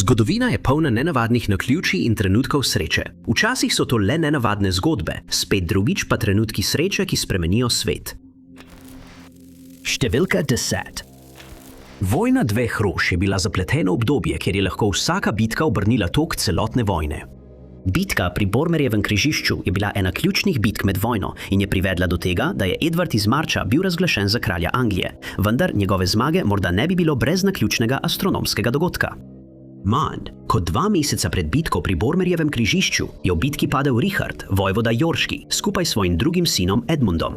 Zgodovina je polna nenavadnih naključij in trenutkov sreče. Včasih so to le nenavadne zgodbe, spet drugič pa trenutki sreče, ki spremenijo svet. Številka 10. Vojna dveh rož je bila zapleteno obdobje, kjer je lahko vsaka bitka obrnila tok celotne vojne. Bitka pri Bormerjevem križišču je bila ena ključnih bitk med vojno in je privedla do tega, da je Edward iz Marča bil razglašen za kralja Anglije, vendar njegove zmage morda ne bi bilo brez naključnega astronomskega dogodka. Manj kot 2 meseca pred bitko pri Bormerjevem križišču je v bitki padel Richard, vojvoda Yorški, skupaj s svojim drugim sinom Edmundom.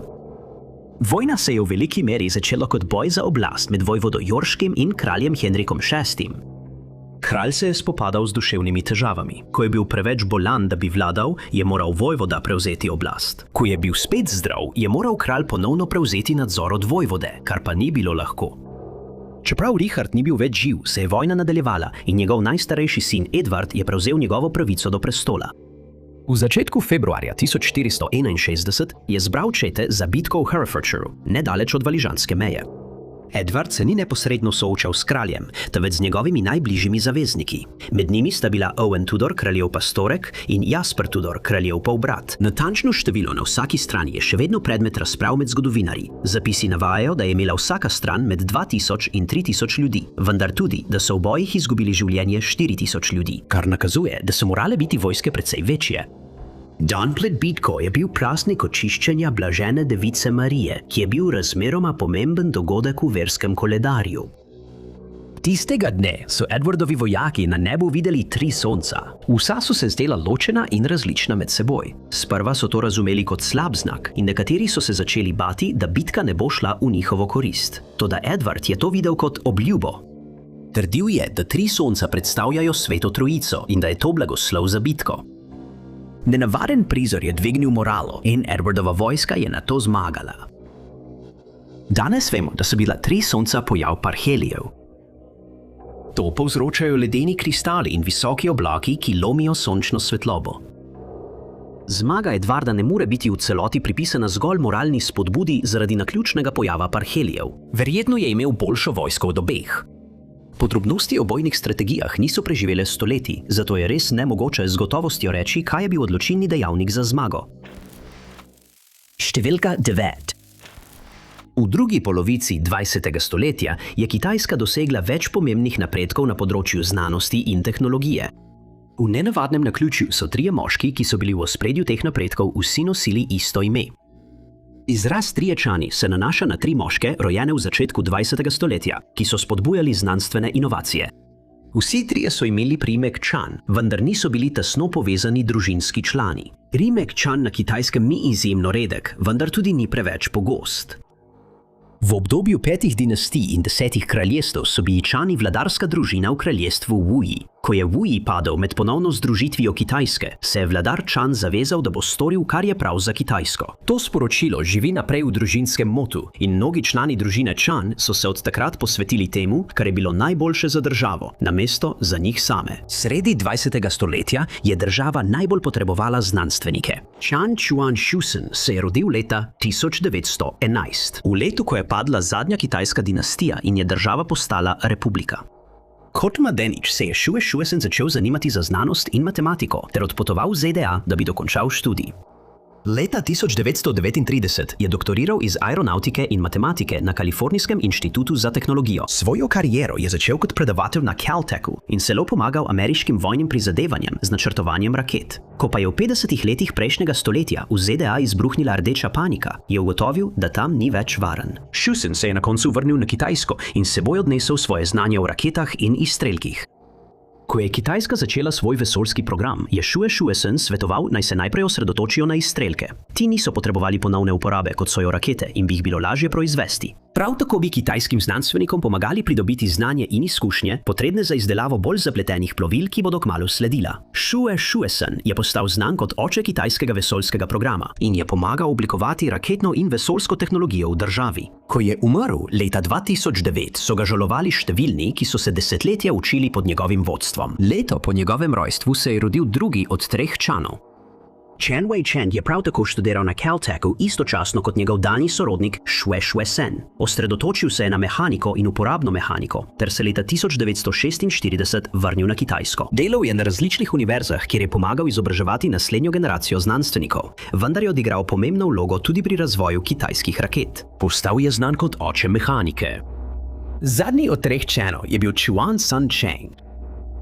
Vojna se je v veliki meri začela kot boj za oblast med vojvodo Yorškim in kraljem Henrikom VI. Kralj se je spopadal z duševnimi težavami. Ko je bil preveč bolan, da bi vladal, je moral vojvoda prevzeti oblast. Ko je bil spet zdrav, je moral kralj ponovno prevzeti nadzor od vojvode, kar pa ni bilo lahko. Čeprav Richard ni bil več živ, se je vojna nadaljevala in njegov najstarejši sin Edward je prevzel njegovo pravico do prestola. V začetku februarja 1461 je zbral čete za bitko v Herefordshireu, nedaleč od valižanske meje. Edward se ni neposredno soočal s kraljem, temveč z njegovimi najbližjimi zavezniki. Med njimi sta bila Owen Tudor, kraljev pastorek, in Jasper Tudor, kraljev polbrat. Natančno število na vsaki strani je še vedno predmet razprav med zgodovinarji. Zapisi navajajo, da je imela vsaka stran med 2000 in 3000 ljudi, vendar tudi, da so v bojih izgubili življenje 4000 ljudi, kar nakazuje, da so morale biti vojske precej večje. Dan pred bitko je bil praznik očiščenja blažene device Marije, ki je bil razmeroma pomemben dogodek v verskem koledarju. Tistega dne so Edwardovi vojaki na nebu videli 3 sonca. Vsa so se zdela ločena in različna med seboj. Sprva so to razumeli kot slab znak in nekateri so se začeli bati, da bitka ne bo šla v njihovo korist. Toda Edward je to videl kot obljubo. Trdil je, da 3 sonca predstavljajo Sveto Trojico in da je to blagoslov za bitko. Nenavaden prizor je dvignil moralo in Edwardova vojska je na to zmagala. Danes vemo, da so bila 3 sonca pojav parhelijev. To povzročajo ledeni kristali in visoki oblaki, ki lomijo sončno svetlobo. Zmaga Edwarda ne more biti v celoti pripisana zgolj moralni spodbudi zaradi naključnega pojava parhelijev. Verjetno je imel boljšo vojsko od obeh. Podrobnosti o bojnih strategijah niso preživele stoletij, zato je res nemogoče z gotovostjo reči, kaj je bil odločilni dejavnik za zmago. Številka 9. V drugi polovici 20. stoletja je Kitajska dosegla več pomembnih napredkov na področju znanosti in tehnologije. V nenavadnem naključju so 3 moški, ki so bili v ospredju teh napredkov, vsi nosili isto ime. Izraz Triječani se nanaša na 3 moške, rojene v začetku 20. stoletja, ki so spodbujali znanstvene inovacije. Vsi 3 so imeli priimek Chan, vendar niso bili tesno povezani družinski člani. Priimek Chan na Kitajskem ni izjemno redek, vendar tudi ni preveč pogost. V obdobju 5 dinastij in 10 kraljestev so bili Čani vladarska družina v kraljestvu Wuyi. Ko je Wuyi padel med ponovno združitvijo Kitajske, se je vladar Chan zavezal, da bo storil, kar je prav za Kitajsko. To sporočilo živi naprej v družinskem motu in mnogi člani družine Chan so se od takrat posvetili temu, kar je bilo najboljše za državo, namesto za njih same. Sredi 20. stoletja je država najbolj potrebovala znanstvenike. Chan Chuan Shusen se je rodil leta 1911, v letu, ko je padla zadnja kitajska dinastija in je država postala republika. Kot mladenič se je Xue Shuesen začel zanimati za znanost in matematiko ter odpotoval v ZDA, da bi dokončal študij. Leta 1939 je doktoriral iz aeronautike in matematike na Kalifornijskem inštitutu za tehnologijo. Svojo kariero je začel kot predavatelj na Caltechu in celo pomagal ameriškim vojnim prizadevanjem z načrtovanjem raket. Ko pa je v 50. letih prejšnjega stoletja v ZDA izbruhnila rdeča panika, je ugotovil, da tam ni več varen. Shusen se je na koncu vrnil na Kitajsko in s seboj odnesel svoje znanje o raketah in izstrelkih. Ko je Kitajska začela svoj vesoljski program, je Xue Shuesen svetoval, naj se najprej osredotočijo na izstrelke. Ti niso potrebovali ponovne uporabe, kot so jo rakete, in bi jih bilo lažje proizvesti. Prav tako bi kitajskim znanstvenikom pomagali pridobiti znanje in izkušnje, potrebne za izdelavo bolj zapletenih plovil, ki bodo kmalu sledila. Xue Shuesen je postal znan kot oče kitajskega vesoljskega programa in je pomagal oblikovati raketno in vesoljsko tehnologijo v državi. Ko je umrl leta 2009, so ga žalovali številni, ki so se desetletja učili pod njegovim vodstvom. Leto po njegovem rojstvu se je rodil drugi od 3 Čanov. Chen Wei-Chen je prav tako študiral na Caltechu istočasno kot njegov daljni sorodnik Xue Shuisen. Osredotočil se je na mehaniko in uporabno mehaniko, ter se leta 1946 vrnil na Kitajsko. Delal je na različnih univerzah, kjer je pomagal izobraževati naslednjo generacijo znanstvenikov, vendar je odigral pomembno vlogo tudi pri razvoju kitajskih raket. Postal je znan kot oče mehanike. Zadnji od treh Chenov je bil Chuan Sun Cheng,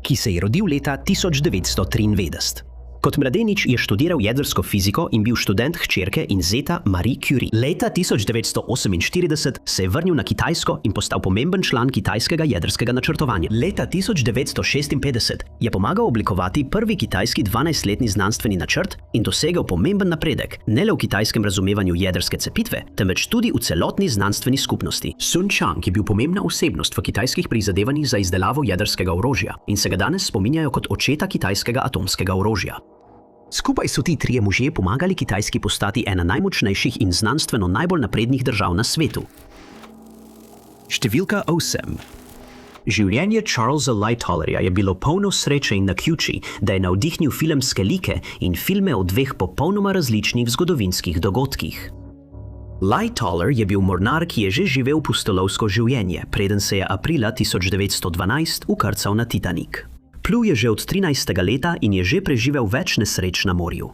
ki se je rodil leta 1993. Kot mladenič je študiral jedrsko fiziko in bil študent hčerke in zeta Marie Curie. Leta 1948 se je vrnil na Kitajsko in postal pomemben član kitajskega jedrskega načrtovanja. Leta 1956 je pomagal oblikovati prvi kitajski 12-letni znanstveni načrt in dosegel pomemben napredek, ne le v kitajskem razumevanju jedrske cepitve, temveč tudi v celotni znanstveni skupnosti. Sun Chang je bil pomembna osebnost v kitajskih prizadevanjih za izdelavo jedrskega orožja in se ga danes spominjajo kot očeta kitajskega atomskega orožja. Skupaj so ti trije možje pomagali Kitajski postati ena najmočnejših in znanstveno najbolj naprednih držav na svetu. Številka 8. Življenje Charlesa Lightollerja je bilo polno sreče in naključij, da je navdihnil filmske like in filme o dveh popolnoma različnih zgodovinskih dogodkih. Lightoller je bil mornar, ki je že živel pustolovsko življenje, preden se je aprila 1912 vkrcal na Titanik. Plul je že od 13. leta in je že preživel več nesreč na morju.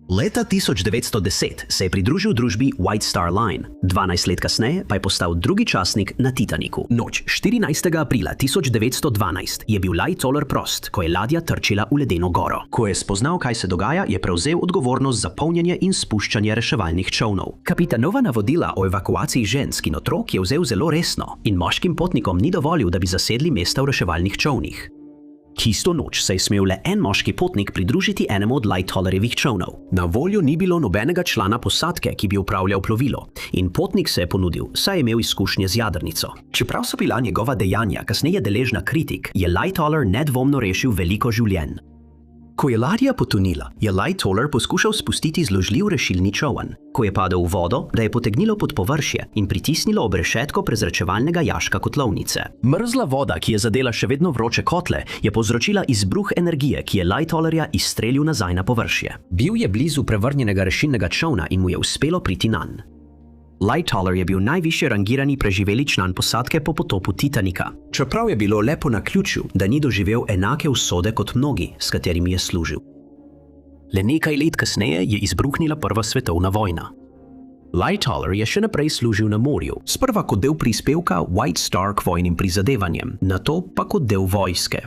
Leta 1910 se je pridružil družbi White Star Line, 12 let kasneje pa je postal drugi častnik na Titaniku. Noč 14. aprila 1912 je bil Lightoller prost, ko je ladja trčila v ledeno goro. Ko je spoznal, kaj se dogaja, je prevzel odgovornost za polnjenje in spuščanje reševalnih čolnov. Kapitanova navodila o evakuaciji žensk in otrok je vzel zelo resno in moškim potnikom ni dovolil, da bi zasedli mesta v reševalnih čolnih. Tisto noč se je smel le en moški potnik pridružiti enemu od Lightollerjevih čolnov. Na voljo ni bilo nobenega člana posadke, ki bi upravljal plovilo, in potnik se je ponudil, saj je imel izkušnje z jadrnico. Čeprav so bila njegova dejanja kasneje deležna kritik, je Lightoller nedvomno rešil veliko življenj. Ko je ladja potonila, je Lightoller poskušal spustiti zložljiv rešilni čoln. Ko je padel v vodo, ga je potegnilo pod površje in pritisnilo ob rešetko prezračevalnega jaška kotlovnice. Mrzla voda, ki je zadela še vedno vroče kotle, je povzročila izbruh energije, ki je Lightollerja izstrelil nazaj na površje. Bil je blizu prevrnjenega rešilnega čolna in mu je uspelo priti nanj. Lightoller je bil najvišje rangirani preživeli član posadke po potopu Titanika. Čeprav je bilo le po naključju, da ni doživel enake usode kot mnogi, s katerimi je služil. Le nekaj let kasneje je izbruhnila Prva svetovna vojna. Lightoller je še naprej služil na morju, sprva kot del prispevka White Star k vojnim prizadevanjem, nato pa kot del vojske.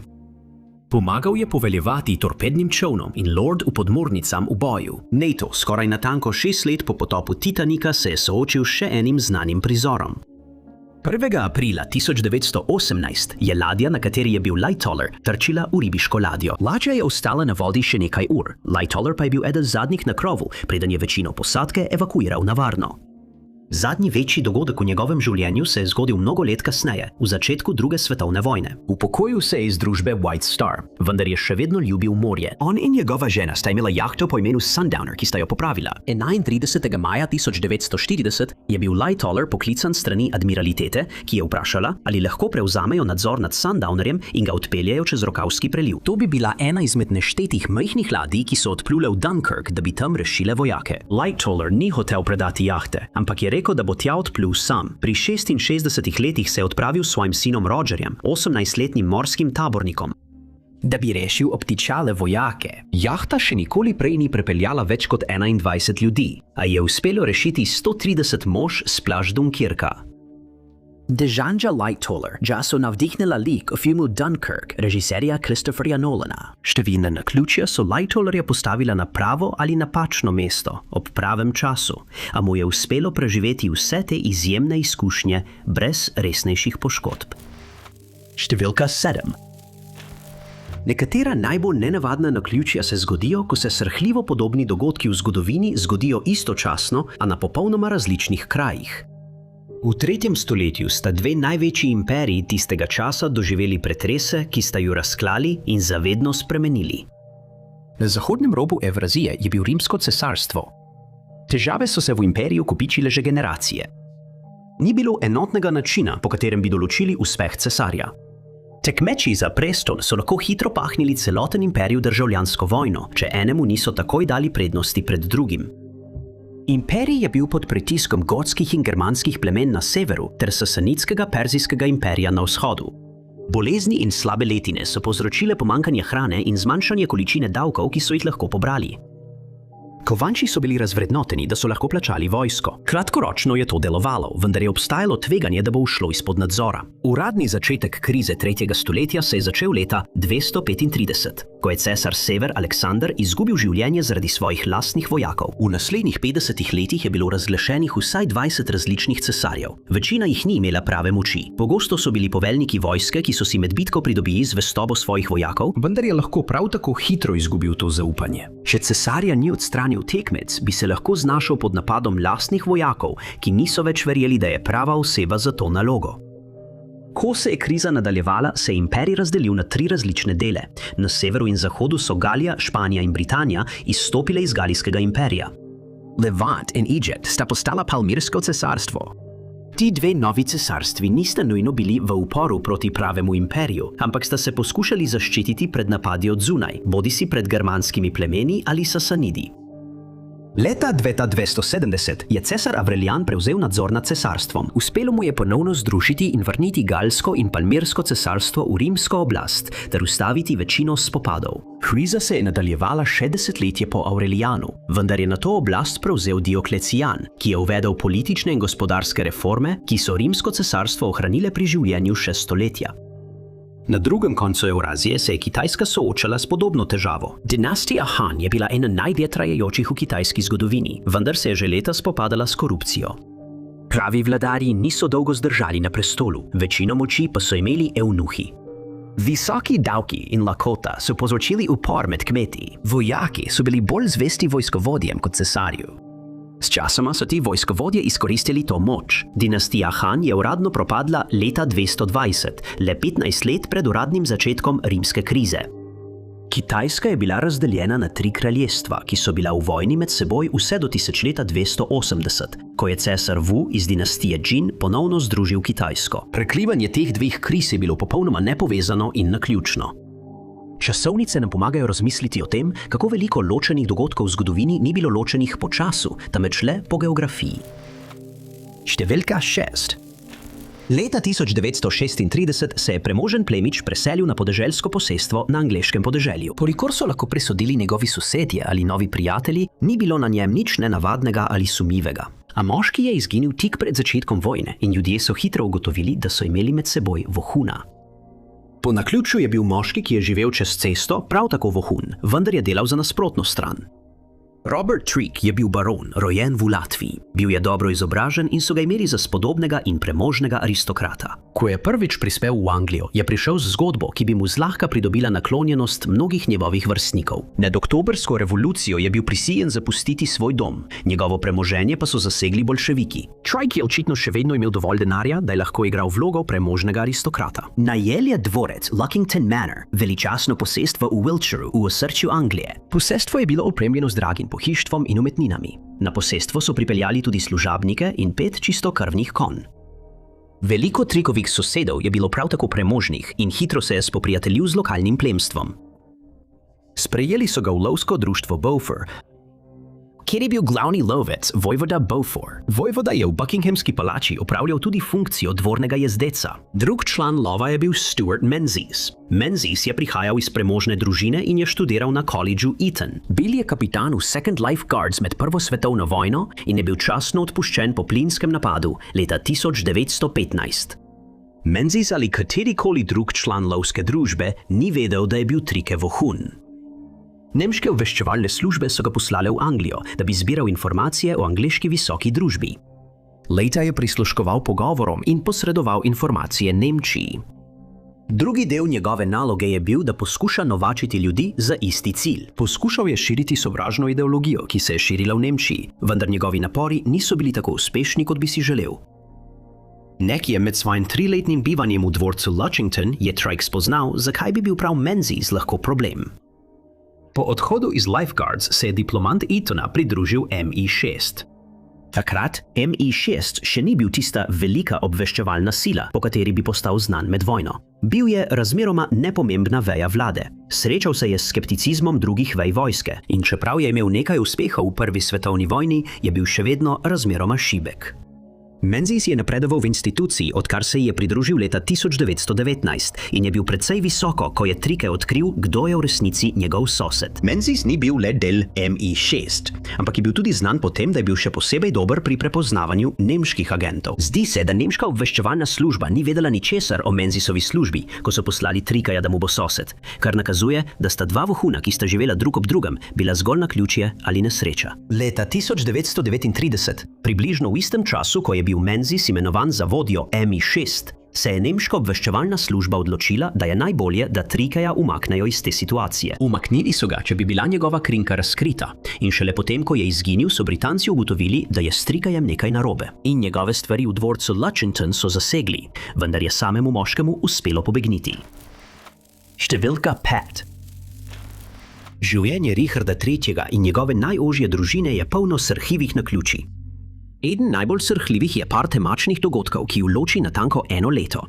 Pomagal je poveljevati torpednim čolnom in Lord v podmornicam v boju. NATO skoraj natanko 6 let po potopu Titanika se je soočil še enim znanim prizorom. 1. aprila 1918 je ladja, na kateri je bil Lightoller, trčila v ribiško ladjo. Ladja je ostala na vodi še nekaj ur, Lightoller pa je bil eden zadnjih na krovu, preden je večino posadke evakuiral na varno. Zadnji večji dogodek v njegovem življenju se je zgodil mnogo let kasneje, v začetku druge svetovne vojne. Upokojil se je iz družbe White Star, vendar je še vedno ljubil morje. On in njegova žena sta imela jahto po imenu Sundowner, ki sta jo popravila. 31. maja 1940 je bil Lightoller poklican strani admiralitete, ki je vprašala, ali lahko prevzamejo nadzor nad Sundownerjem in ga odpeljejo čez Rokavski preliv. To bi bila ena izmed neštetih majhnih ladij, ki so odplule v Dunkirk, da bi tam rešile vojake. Lightoller ni hotel predati jahte, ampak je rekel, da bo tja odplul sam. Pri 66 letih se je odpravil s svojim sinom Rogerjem, 18-letnim morskim tabornikom, da bi rešil obtičale vojake. Jahta še nikoli prej ni prepeljala več kot 21 ljudi, a je uspelo rešiti 130 mož s plaž Dunkirka. Dežanja Lightoller so navdihnila lik v filmu Dunkirk režiserja Christopherja Nolana. Številne naključja so Lighttollerja postavila na pravo ali napačno mesto ob pravem času, a mu je uspelo preživeti vse te izjemne izkušnje brez resnejših poškodb. Številka 7. Nekatera najbolj nenavadna naključja se zgodijo, ko se srhljivo podobni dogodki v zgodovini zgodijo istočasno, a na popolnoma različnih krajih. V 3. stoletju sta dve največji imperiji tistega časa doživeli pretrese, ki sta ju razklali in zavedno spremenili. Na zahodnem robu Evrazije je bil Rimsko cesarstvo. Težave so se v imperiju kopičile že generacije. Ni bilo enotnega načina, po katerem bi določili uspeh cesarja. Tekmeči za prestol so lahko hitro pahnili celoten imperij v državljansko vojno, če enemu niso takoj dali prednosti pred drugim. Imperij je bil pod pritiskom gotskih in germanskih plemen na severu ter sasanidskega perzijskega imperija na vzhodu. Bolezni in slabe letine so povzročile pomanjkanje hrane in zmanjšanje količine davkov, ki so jih lahko pobrali. Kovanči so bili razvrednoteni, da so lahko plačali vojsko. Kratkoročno je to delovalo, vendar je obstajalo tveganje, da bo ušlo izpod nadzora. Uradni začetek krize 3. stoletja se je začel leta 235, ko je cesar Sever Aleksander izgubil življenje zaradi svojih lastnih vojakov. V naslednjih 50 letih je bilo razglašenih vsaj 20 različnih cesarjev. Večina jih ni imela prave moči. Pogosto so bili poveljniki vojske, ki so si med bitko pridobili zvestobo svojih vojakov, vendar je lahko prav tako hitro izgubil to zaupanje. Če cesarja ni odstranil tekmec, bi se lahko znašel pod napadom lastnih vojakov, ki niso več verjeli, da je prava oseba za to nalogo. Ko se je kriza nadaljevala, se je imperij razdelil na 3 različne dele. Na severu in zahodu so Galija, Španija in Britanija izstopile iz Galijskega imperija. Levant in Egipt sta postala Palmirsko cesarstvo. Ti dve novi cesarstvi nista nujno bili v uporu proti pravemu imperiju, ampak sta se poskušali zaščititi pred napadi od zunaj, bodisi pred germanskimi plemeni ali Sasanidi. Leta 270 je cesar Aurelian prevzel nadzor nad cesarstvom. Uspelo mu je ponovno združiti in vrniti Galsko in Palmirsko cesarstvo v rimsko oblast ter ustaviti večino spopadov. Kriza se je nadaljevala še desetletje po Aurelianu, vendar je nato oblast prevzel Dioklecijan, ki je uvedel politične in gospodarske reforme, ki so rimsko cesarstvo ohranile pri življenju še stoletja. Na drugem koncu Evrazije se je Kitajska soočala s podobno težavo. Dinastija Han je bila ena najdlje trajajočih v kitajski zgodovini, vendar se je že leta spopadala s korupcijo. Pravi vladarji niso dolgo zdržali na prestolu, večino moči pa so imeli eunuhi. Visoki davki in lakota so povzročili upor med kmeti. Vojaki so bili bolj zvesti vojskovodjem kot cesarju. Sčasoma so ti vojskovodje izkoristili to moč. Dinastija Han je uradno propadla leta 220, le 15 let pred uradnim začetkom rimske krize. Kitajska je bila razdeljena na 3 kraljestva, ki so bila v vojni med seboj vse do tisočleta 280, ko je cesar Wu iz dinastije Jin ponovno združil Kitajsko. Prekrivanje teh dveh kriz je bilo popolnoma nepovezano in naključno. Časovnice nam pomagajo razmisliti o tem, kako veliko ločenih dogodkov v zgodovini ni bilo ločenih po času, temveč le po geografiji. Številka 6. Leta 1936 se je premožen plemič preselil na podeželsko posestvo na angleškem podeželju. Kolikor so lahko presodili njegovi sosedje ali novi prijatelji, ni bilo na njem nič nenavadnega ali sumljivega. A moški je izginil tik pred začetkom vojne in ljudje so hitro ugotovili, da so imeli med seboj vohuna. Po naključju je bil moški, ki je živel čez cesto, prav tako vohun, vendar je delal za nasprotno stran. Robert Trick je bil baron, rojen v Latviji. Bil je dobro izobražen in so ga imeli za spodobnega in premožnega aristokrata. Ko je prvič prispel v Anglijo, je prišel z zgodbo, ki bi mu zlahka pridobila naklonjenost mnogih njegovih vrstnikov. Med oktobrsko revolucijo je bil prisiljen zapustiti svoj dom, njegovo premoženje pa so zasegli boljševiki. Trick je očitno še vedno imel dovolj denarja, da je lahko igral vlogo premožnega aristokrata. Najel je dvorec Luckington Manor, veličastno posestvo v Wiltshireu v osrčju Anglije. Posestvo je bilo opremljeno z dragim pohištvom in umetninami. Na posestvo so pripeljali tudi služabnike in 5 čistokrvnih konj. Veliko Trickovih sosedov je bilo prav tako premožnih in hitro se je spoprijateljil z lokalnim plemstvom. Sprejeli so ga v lovsko društvo Beaufort, kjer je bil glavni lovec vojvoda Beaufort. Vojvoda je v Buckinghamski palači opravljal tudi funkcijo dvornega jezdeca. Drug član lova je bil Stuart Menzies. Menzies je prihajal iz premožne družine in je študiral na koledžu Eton. Bil je kapitan v Second Life Guards med Prvo svetovno vojno in je bil častno odpuščen po plinskem napadu leta 1915. Menzies ali katerikoli drug član lovske družbe ni vedel, da je bil Tricke vohun. Nemške obveščevalne službe so ga poslale v Anglijo, da bi zbiral informacije o angleški visoki družbi. Leta je prisluškoval pogovorom in posredoval informacije Nemčiji. Drugi del njegove naloge je bil, da poskuša novačiti ljudi za isti cilj. Poskušal je širiti sovražno ideologijo, ki se je širila v Nemčiji, vendar njegovi napori niso bili tako uspešni, kot bi si želel. Nekje med svojim 3-letnim bivanjem v dvorcu Luckington je Trick spoznal, zakaj bi bil prav Menzies lahko problem. Po odhodu iz Lifeguards se je diplomant Etona pridružil MI6. Takrat MI6 še ni bil tista velika obveščevalna sila, po kateri bi postal znan med vojno. Bil je razmeroma nepomembna veja vlade. Srečal se je s skepticizmom drugih vej vojske in čeprav je imel nekaj uspehov v prvi svetovni vojni, je bil še vedno razmeroma šibek. Menzies je napredoval v instituciji, odkar se ji je pridružil leta 1919 in je bil precej visoko, ko je Trike odkril, kdo je v resnici njegov sosed. Menzies ni bil le del MI6, ampak je bil tudi znan po tem, da je bil še posebej dober pri prepoznavanju nemških agentov. Zdi se, da nemška obveščevalna služba ni vedela ničesar o Menziesovi službi, ko so poslali Trikeja, da mu bo sosed, kar nakazuje, da sta dva vohuna, ki sta živela drug ob drugem, bila zgolj naključje ali nesreča. Leta 1939, približno v istem času, ko je bil Menzies imenovan za vodjo MI6, se je nemška obveščevalna služba odločila, da je najbolje, da Trikeja umaknejo iz te situacije. Umaknili so ga, če bi bila njegova krinka razkrita. In šele potem, ko je izginil, so Britanci ugotovili, da je s Trikejem nekaj narobe. In njegove stvari v dvorcu Luchington so zasegli, vendar je samemu moškemu uspelo pobegniti. Številka 5. Življenje Richarda III. In njegove najožje družine je polno srhljivih naključij. Eden najbolj srhljivih je par temačnih dogodkov, ki ju loči natanko eno leto.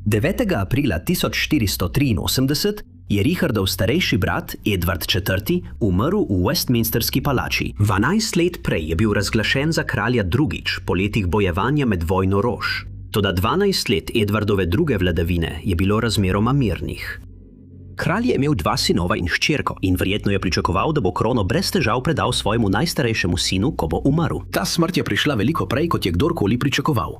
9. aprila 1483 je Richardov starejši brat, Edward IV., umrl v Westminsterski palači. 12 let prej je bil razglašen za kralja drugič po letih bojevanja med vojno rož. Toda 12 let Edwardove druge vladavine je bilo razmeroma mirnih. Kralj je imel dva sinova in hčerko in verjetno je pričakoval, da bo krono brez težav predal svojemu najstarejšemu sinu, ko bo umrl. Ta smrt je prišla veliko prej, kot je kdorkoli pričakoval.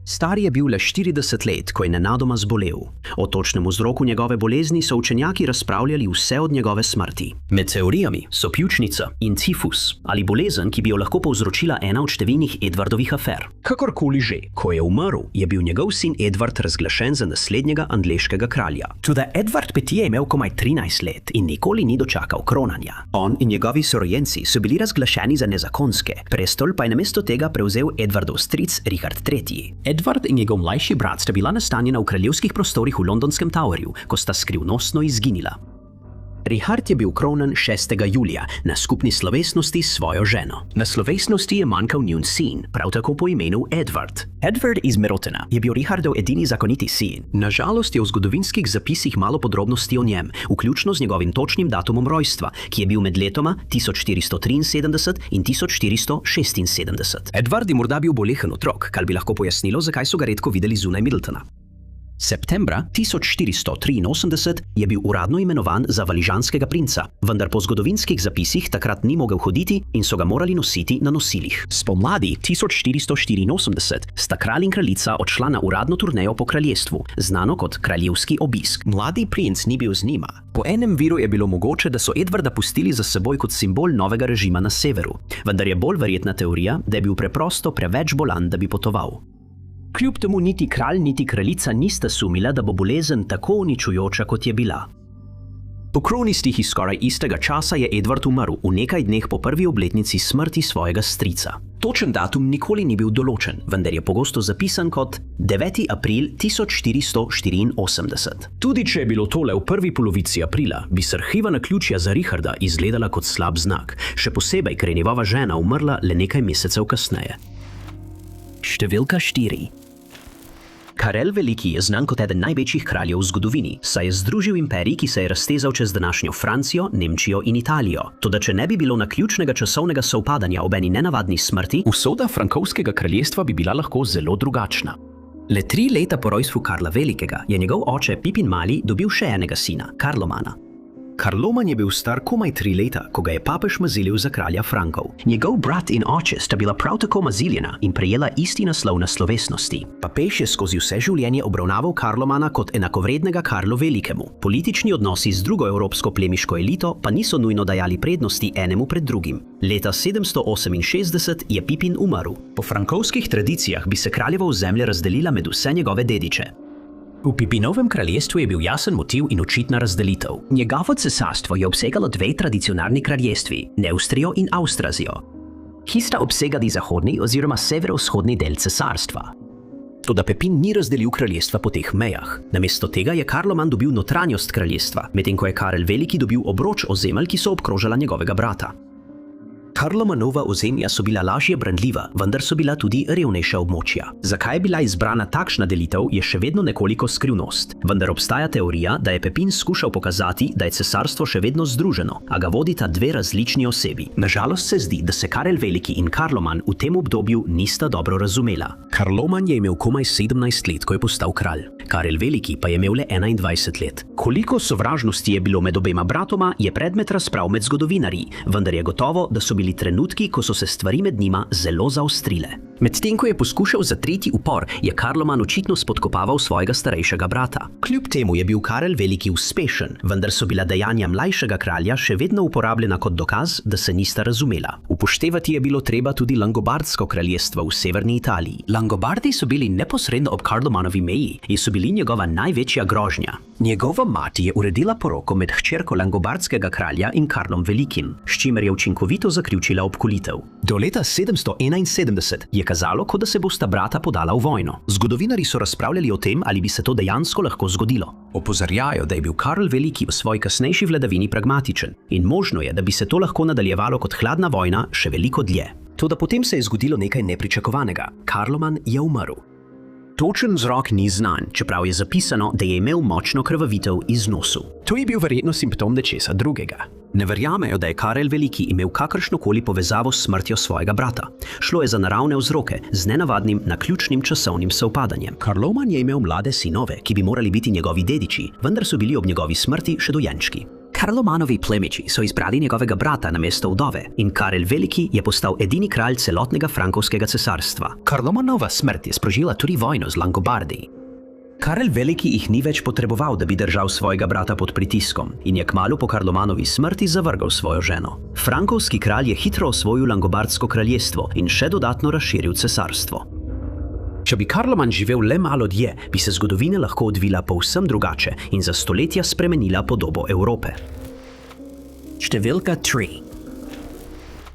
Star je bil le 40 let, ko je nenadoma zbolel. O točnem vzroku njegove bolezni so učenjaki razpravljali vse od njegove smrti. Med teorijami so pljučnica in tifus ali bolezen, ki bi jo lahko povzročila ena od številnih Edwardovih afer. Kakorkoli že, ko je umrl, je bil njegov sin Edward razglašen za naslednjega angleškega kralja. Toda Edward V. je imel komaj 13 let in nikoli ni dočakal kronanja. On in njegovi sorojenci so bili razglašeni za nezakonske, prestol pa je namesto tega prevzel Edwardov stric Richard III. Edward in njegov mlajši brat sta bila nastanjena v kraljevskih prostorih v londonskem Towerju, ko sta skrivnostno izginila. Richard je bil kronan 6. julija na skupni slovesnosti s svojo ženo. Na slovesnosti je manjkal njun sin, prav tako po imenu Edward. Edward iz Merotona je bil Richardov edini zakoniti sin. Nažalost je v zgodovinskih zapisih malo podrobnosti o njem, vključno z njegovim točnim datumom rojstva, ki je bil med letoma 1473 in 1476. Edward je morda bil bolehen otrok, kar bi lahko pojasnilo, zakaj so ga redko videli zunaj Middletona. Septembra 1483 je bil uradno imenovan za valižanskega princa, vendar po zgodovinskih zapisih takrat ni mogel hoditi in so ga morali nositi na nosilih. Spomladi 1484 sta kralj in kraljica odšla na uradno turnejo po kraljestvu, znano kot kraljevski obisk. Mladi princ ni bil z njima. Po enem viru je bilo mogoče, da so Edwarda pustili za seboj kot simbol novega režima na severu, vendar je bolj verjetna teorija, da je bil preprosto preveč bolan, da bi potoval. Kljub temu niti kralj, niti kraljica nista sumila, da bo bolezen tako uničujoča, kot je bila. Po kronistih iz skoraj istega časa je Edward umrl v nekaj dneh po prvi obletnici smrti svojega strica. Točen datum nikoli ni bil določen, vendar je pogosto zapisan kot 9. april 1484. Tudi če je bilo tole v prvi polovici aprila, bi srhljiva naključja za Richarda izgledala kot slab znak, še posebej, ker je njegova žena umrla le nekaj mesecev kasneje. Številka 4. Karel Veliki je znan kot eden največjih kraljev v zgodovini, saj je združil imperij, ki se je raztezal čez današnjo Francijo, Nemčijo in Italijo. Toda če ne bi bilo naključnega časovnega sovpadanja ob eni nenavadni smrti, usoda frankovskega kraljestva bi bila lahko zelo drugačna. Le 3 leta po rojstvu Karla Velikega je njegov oče Pipin Mali dobil še enega sina, Karlomana. Karloman je bil star komaj 3 leta, ko ga je papež mazilil za kralja Frankov. Njegov brat in oče sta bila prav tako maziljena in prejela isti naslov na slovesnosti. Papež je skozi vse življenje obravnaval Karlomana kot enakovrednega Karlu Velikemu. Politični odnosi z drugo evropsko plemiško elito pa niso nujno dajali prednosti enemu pred drugim. Leta 768 je Pipin umrl. Po frankovskih tradicijah bi se kraljevo ozemlje razdelila med vse njegove dediče. V Pipinovem kraljestvu je bil jasen motiv in očitna razdelitev. Njegovo cesarstvo je obsegalo 2 tradicionalni kraljestvi, Neustrijo in Austrazijo, ki sta obsegali zahodni oziroma severovzhodni del cesarstva. Toda Pipin ni razdelil kraljestva po teh mejah. Namesto tega je Karloman dobil notranjost kraljestva, medtem ko je Karel Veliki dobil obroč ozemelj, ki so obkrožala njegovega brata. Karlomanova ozemlja so bila lažje branljiva, vendar so bila tudi revnejša območja. Zakaj je bila izbrana takšna delitev, je še vedno nekoliko skrivnost. Vendar obstaja teorija, da je Pepin skušal pokazati, da je cesarstvo še vedno združeno, a ga vodita dve različni osebi. Nažalost se zdi, da se Karel Veliki in Karloman v tem obdobju nista dobro razumela. Karloman je imel komaj 17 let, ko je postal kralj. Karel Veliki pa je imel le 21 let. Koliko sovražnosti je bilo med obema bratoma, je predmet razprav med zgodovinarji, vendar je gotovo, da so bili trenutki, ko so se stvari med njima zelo zaostrile. Medtem ko je poskušal zatreti upor, je Karloman očitno spodkopaval svojega starejšega brata. Kljub temu je bil Karel Veliki uspešen, vendar so bila dejanja mlajšega kralja še vedno uporabljena kot dokaz, da se nista razumela. Upoštevati je bilo treba tudi Langobardsko kraljestvo v severni Italiji. Langobardi so bili neposredno ob Karlomanovi meji in so bili njegova največja grožnja. Njegova mati je uredila poroko med hčerko langobardskega kralja in Karlom Velikim, s čimer je učinkovito zaključila obkolitev. Do leta 771 je kazalo, kot da se bosta brata podala v vojno. Zgodovinarji so razpravljali o tem, ali bi se to dejansko lahko zgodilo. Opozarjajo, da je bil Karl Veliki v svoji kasnejši vladavini pragmatičen in možno je, da bi se to lahko nadaljevalo kot hladna vojna še veliko dlje. Toda potem se je zgodilo nekaj nepričakovanega. Karloman je umrl. Točen vzrok ni znan, čeprav je zapisano, da je imel močno krvavitev iz nosu. To je bil verjetno simptom nečesa drugega. Ne verjamejo, da je Karel Veliki imel kakršnokoli povezavo s smrtjo svojega brata. Šlo je za naravne vzroke z nenavadnim naključnim časovnim sovpadanjem. Karloman je imel mlade sinove, ki bi morali biti njegovi dediči, vendar so bili ob njegovi smrti še dojenčki. Karlomanovi plemiči so izbrali njegovega brata namesto vdove in Karel Veliki je postal edini kralj celotnega frankovskega cesarstva. Karlomanova smrt je sprožila tudi vojno z Langobardi. Karel Veliki jih ni več potreboval, da bi držal svojega brata pod pritiskom in je kmalu po Karlomanovi smrti zavrgal svojo ženo. Frankovski kralj je hitro osvojil Langobardsko kraljestvo in še dodatno razširil cesarstvo. Če bi Karloman živel le malo dlje, bi se zgodovina lahko odvila povsem drugače in za stoletja spremenila podobo Evrope. Številka 3.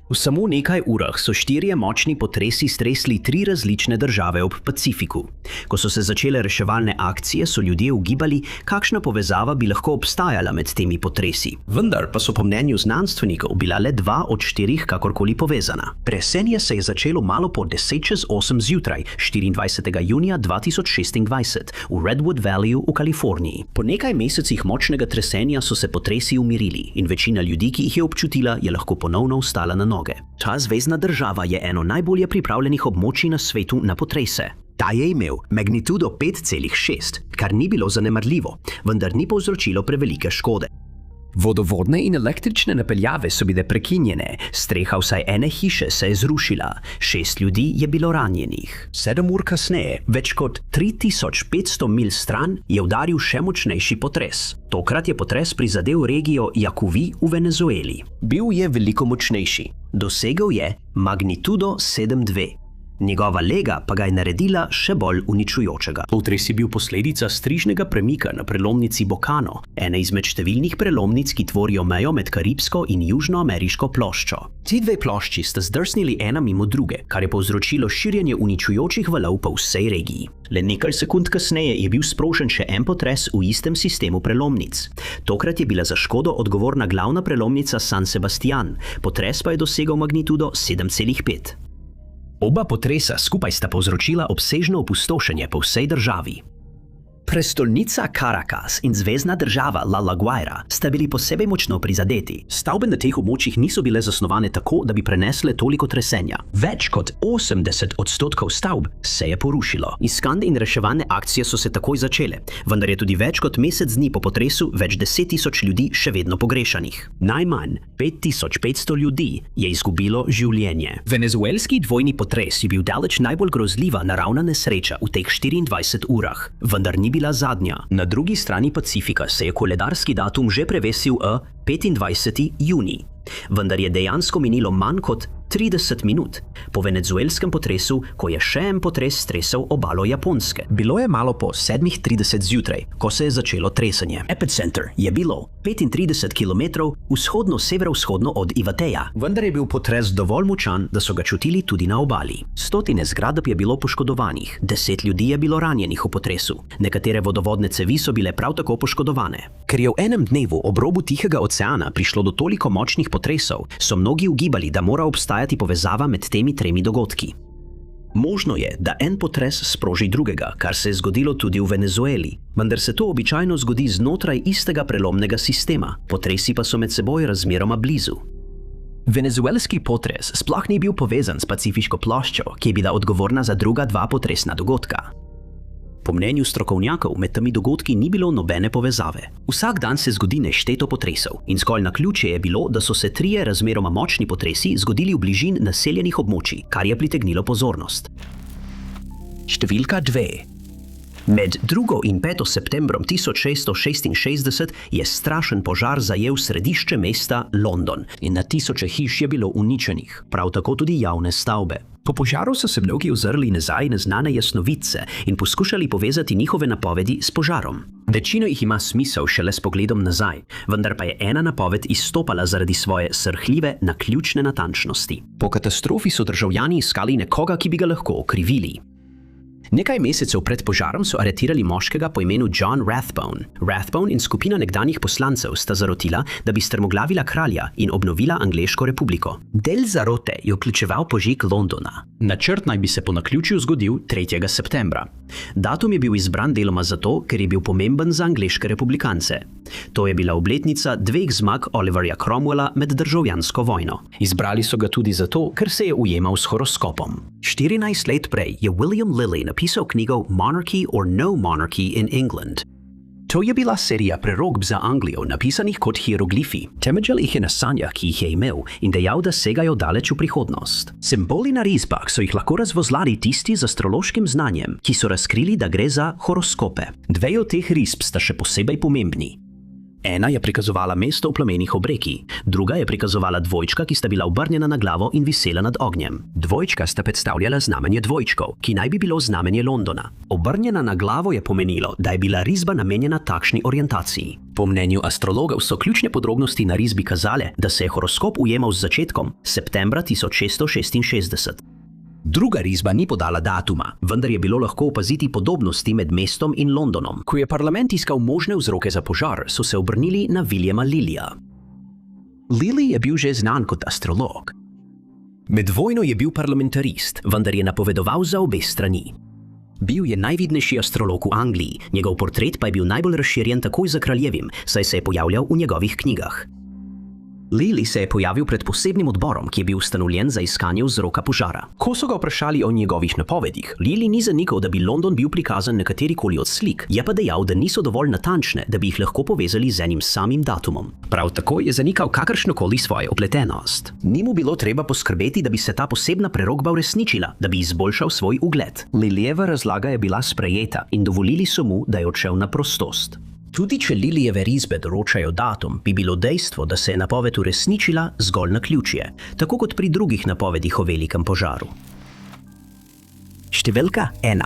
V samo nekaj urah so 4 močni potresi stresli 3 različne države ob Pacifiku. Ko so se začele reševalne akcije, so ljudje ugibali, kakšna povezava bi lahko obstajala med temi potresi. Vendar pa so po mnenju znanstvenikov bila le 2 od 4 kakorkoli povezana. Tresenje se je začelo malo po 7:50 zjutraj, 24. junija 2026 v Redwood Valleyju v Kaliforniji. Po nekaj mesecih močnega tresenja so se potresi umirili in večina ljudi, ki jih je občutila, je lahko ponovno vstala na noge. Ta zvezna država je eno najbolje pripravljenih območij na svetu na potrese. Ta je imel magnitudo 5,6, kar ni bilo zanemarljivo, vendar ni povzročilo prevelike škode. Vodovodne in električne napeljave so bile prekinjene, streha vsaj ene hiše se je zrušila, 6 ljudi je bilo ranjenih. 7 ur kasneje, več kot 3500 milj stran, je udaril še močnejši potres. Tokrat je potres prizadel regijo Jacuví v Venezueli. Bil je veliko močnejši. Dosegel je magnitudo 7,2. Njegova lega pa ga je naredila še bolj uničujočega. Potres je bil posledica strižnega premika na prelomnici Bocano, ene izmed številnih prelomnic, ki tvorijo mejo med Karibsko in Južnoameriško ploščo. Ti dve plošči sta zdrsnili ena mimo druge, kar je povzročilo širjenje uničujočih valov po vsej regiji. Le nekaj sekund kasneje je bil sprožen še en potres v istem sistemu prelomnic. Tokrat je bila za škodo odgovorna glavna prelomnica San Sebastian, potres pa je dosegel magnitudo 7,5. Oba potresa skupaj sta povzročila obsežno opustošenje po vsej državi. Prestolnica Caracas in zvezna država La Guaira sta bili posebej močno prizadeti. Stavbe na teh območjih niso bile zasnovane tako, da bi prenesle toliko tresenja. Več kot 80% stavb se je porušilo. Iskanje in reševalne akcije so se takoj začele, vendar je tudi več kot mesec dni po potresu več 10.000 ljudi še vedno pogrešanih. Najmanj 5500 ljudi je izgubilo življenje. Venezuelski dvojni potres je bil daleč najbolj grozljiva naravna nesreča v teh 24 urah, vendar ni bila zadnja. Na drugi strani Pacifika se je koledarski datum že prevesil 25. junij. Vendar je dejansko minilo manj kot 30 minut, po venezuelskem potresu, ko je še en potres stresel obalo Japonske. Bilo je malo po 7:30 zjutraj, ko se je začelo tresenje. Epicenter je bilo 35 km vzhodno-severovzhodno od Ivateja. Vendar je bil potres dovolj močan, da so ga čutili tudi na obali. Stotine zgradb je bilo poškodovanih, 10 ljudi je bilo ranjenih v potresu. Nekatere vodovodne cevi so bile prav tako poškodovane. Ker je v enem dnevu ob robu Tihega oceana prišlo do toliko močnih potresov, so mnogi ugibali, da mora obstajati povezava med temi tremi dogodki. Možno je, da en potres sproži drugega, kar se je zgodilo tudi v Venezueli, vendar se to običajno zgodi znotraj istega prelomnega sistema, potresi pa so med seboj razmeroma blizu. Venezuelski potres sploh ni bil povezan s Pacifiško ploščo, ki je bila odgovorna za druga dva potresna dogodka. Po mnenju strokovnjakov med temi dogodki ni bilo nobene povezave. Vsak dan se zgodi nešteto potresov in zgolj naključje je bilo, da so se trije razmeroma močni potresi zgodili v bližini naseljenih območij, kar je pritegnilo pozornost. Številka 2. Med 2. in 5. septembrom 1666 je strašen požar zajel središče mesta London in na tisoče hiš je bilo uničenih, prav tako tudi javne stavbe. Po požaru so se mnogi ozrli nazaj na znane jasnovidce in poskušali povezati njihove napovedi s požarom. Večino jih ima smisel šele s pogledom nazaj, vendar pa je ena napoved izstopala zaradi svoje srhljive naključne natančnosti. Po katastrofi so državljani iskali nekoga, ki bi ga lahko okrivili. Nekaj mesecev pred požarom so aretirali moškega po imenu John Rathbone. Rathbone in skupina nekdanjih poslancev sta zarotila, da bi strmoglavila kralja in obnovila Angleško republiko. Del zarote je vključeval požig Londona. Načrt naj bi se po naključju zgodil 3. septembra. Datum je bil izbran deloma zato, ker je bil pomemben za angleške republikance. To je bila obletnica 2 zmag Oliverja Cromwella med državljansko vojno. Izbrali so ga tudi zato, ker se je ujemal s horoskopom. 14 let prej je William Lilly napisal knjigo Monarchy or No Monarchy in England. To je bila serija prerokb za Anglijo, napisanih kot hieroglifi. Temeljil jih je na sanjah, ki jih je imel, in dejal, da segajo daleč v prihodnost. Simboli na risbah so jih lahko razvozlali tisti z astrološkim znanjem, ki so razkrili, da gre za horoskope. 2 od teh risb sta še posebej pomembni. Ena je prikazovala mesto v plamenih ob reki, druga je prikazovala dvojčka, ki sta bila obrnjena na glavo in visela nad ognjem. Dvojčka sta predstavljala znamenje dvojčkov, ki naj bi bilo znamenje Londona. Obrnjena na glavo je pomenilo, da je bila risba namenjena takšni orientaciji. Po mnenju astrologov so ključne podrobnosti na risbi kazale, da se je horoskop ujemal z začetkom septembra 1666. Druga risba ni podala datuma, vendar je bilo lahko opaziti podobnosti med mestom in Londonom. Ko je parlament iskal možne vzroke za požar, so se obrnili na Williama Lillyja. Lilly je bil že znan kot astrolog. Med vojno je bil parlamentarist, vendar je napovedoval za obe strani. Bil je najvidnejši astrolog v Angliji, njegov portret pa je bil najbolj razširjen takoj za kraljevim, saj se je pojavljal v njegovih knjigah. Lilly se je pojavil pred posebnim odborom, ki je bil ustanovljen za iskanje vzroka požara. Ko so ga vprašali o njegovih napovedih, Lilly ni zanikal, da bi London bil prikazan na katerikoli od slik, je pa dejal, da niso dovolj natančne, da bi jih lahko povezali z enim samim datumom. Prav tako je zanikal kakršnokoli svojo opletenost. Ni mu bilo treba poskrbeti, da bi se ta posebna prerokba uresničila, da bi izboljšal svoj ugled. Lillyjeva razlaga je bila sprejeta in dovolili so mu, da je odšel na prostost. Tudi če Lillyjeve risbe določajo datum, bi bilo dejstvo, da se je napoved uresničila, zgolj naključje, tako kot pri drugih napovedih o velikem požaru. Številka 1.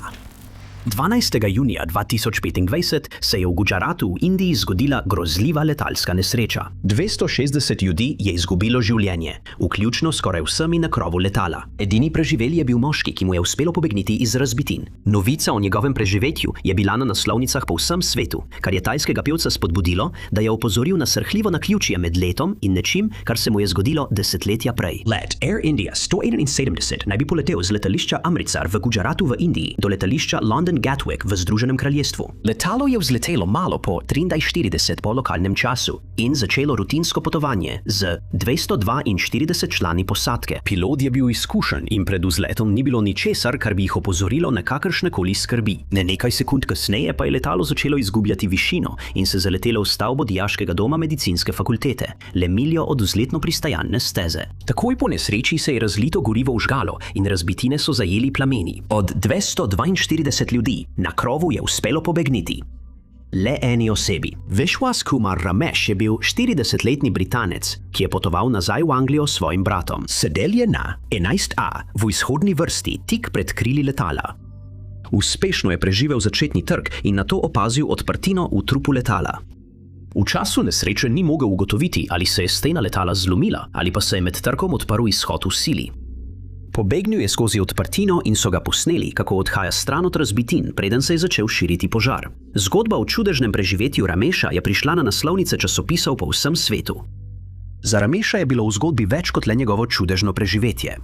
12. junija 2025 se je v Gujaratu v Indiji zgodila grozljiva letalska nesreča. 260 ljudi je izgubilo življenje, vključno skoraj vsemi na krovu letala. Edini preživeli je bil moški, ki mu je uspelo pobegniti iz razbitin. Novica o njegovem preživetju je bila na naslovnicah po vsem svetu, kar je tajskega pevca spodbudilo, da je opozoril na srhljivo naključje med letom in nečim, kar se mu je zgodilo desetletja prej. Let Air India 171 naj bi poletel z letališča Amritsar v Gujaratu v Indiji do letališča London Gatwick v Združenem kraljestvu. Letalo je vzletelo malo po 43 po lokalnem času in začelo rutinsko potovanje z 242 člani posadke. Pilot je bil izkušen in pred vzletom ni bilo ničesar, kar bi jih opozorilo na kakršnekoli skrbi. Nekaj sekund kasneje pa je letalo začelo izgubljati višino in se zaletelo v stavbo dijaškega doma medicinske fakultete, le miljo od vzletno pristajalne steze. Takoj po nesreči se je razlito gorivo vžgalo in razbitine so zajeli plameni. Od 242 ljudi na krovu je uspelo pobegniti. le eni osebi. Vishwas Kumar Ramesh je bil 40-letni Britanec, ki je potoval nazaj v Anglijo s svojim bratom. Sedel je na 11A v izhodni vrsti tik pred krili letala. Uspešno je preživel začetni trk in nato opazil odprtino v trupu letala. V času nesreče ni mogel ugotoviti, ali se je stena letala zlomila ali pa se je med trkom odprl izhod v sili. Pobegnil je skozi odprtino in so ga posneli, kako odhaja stran od razbitin, preden se je začel širiti požar. Zgodba o čudežnem preživetju Rameša je prišla na naslovnice časopisov po vsem svetu. Za Rameša je bilo v zgodbi več kot le njegovo čudežno preživetje.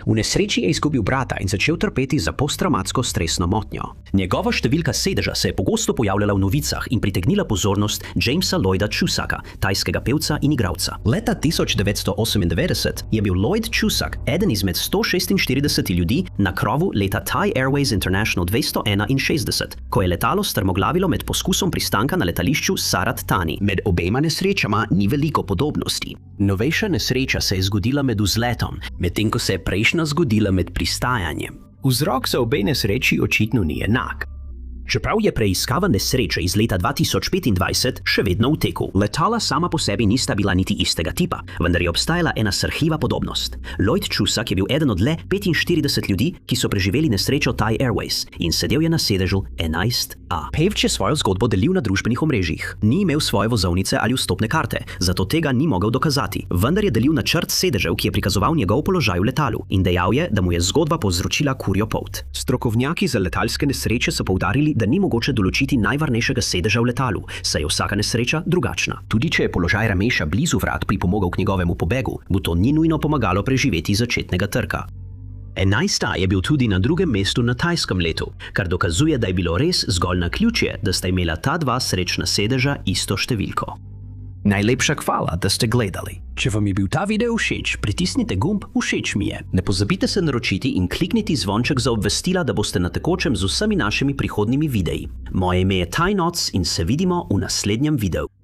V nesreči je izgubil brata in začel trpeti za posttraumatsko stresno motnjo. Njegova številka sedeža se je pogosto pojavljala v novicah in pritegnila pozornost Jamesa Lloyda Cusacka, tajskega pevca in igralca. Leta 1998 je bil Lloyd Cusack eden izmed 146 ljudi na krovu leta Thai Airways International 261, ko je letalo strmoglavilo med poskusom pristanka na letališču Sarat Thani. Med obema nesrečama ni veliko podobnosti. Novejša nesreča se je zgodila med vzletom, medtem ko se je prejšnja zgodila med pristajanjem. Vzrok za obe nesreči očitno ni enak. Čeprav je preiskava nesreče iz leta 2025 še vedno v teku. Letala sama po sebi nista bila niti istega tipa, vendar je obstajala ena srhljiva podobnost. Lloyd Cusack je bil eden od le 45 ljudi, ki so preživeli nesrečo Thai Airways in sedel je na sedežu 11A. Pevč je svojo zgodbo delil na družbenih omrežjih. Ni imel svoje vozovnice ali vstopne karte, zato tega ni mogel dokazati. Vendar je delil načrt sedežev, ki je prikazoval njegov položaj v letalu in dejal je, da mu je zgodba povzročila kurjo polt. Strokovnjaki za letalske nesreče so poudarili, da ni mogoče določiti najvarnejšega sedeža v letalu, saj je vsaka nesreča drugačna. Tudi če je položaj Rameša blizu vrat pripomogel k njegovemu pobegu, mu to ni nujno pomagalo preživeti začetnega trka. 11A je bil tudi na drugem mestu na tajskem letu, kar dokazuje, da je bilo res zgolj naključje, da sta imela ta dva srečna sedeža isto številko. Najlepša hvala, da ste gledali. Če vam je bil ta video všeč, pritisnite gumb všeč mi je. Ne pozabite se naročiti in klikniti zvonček za obvestila, da boste na tekočem z vsemi našimi prihodnjimi videi. Moje ime je Ty Nots in se vidimo v naslednjem videu.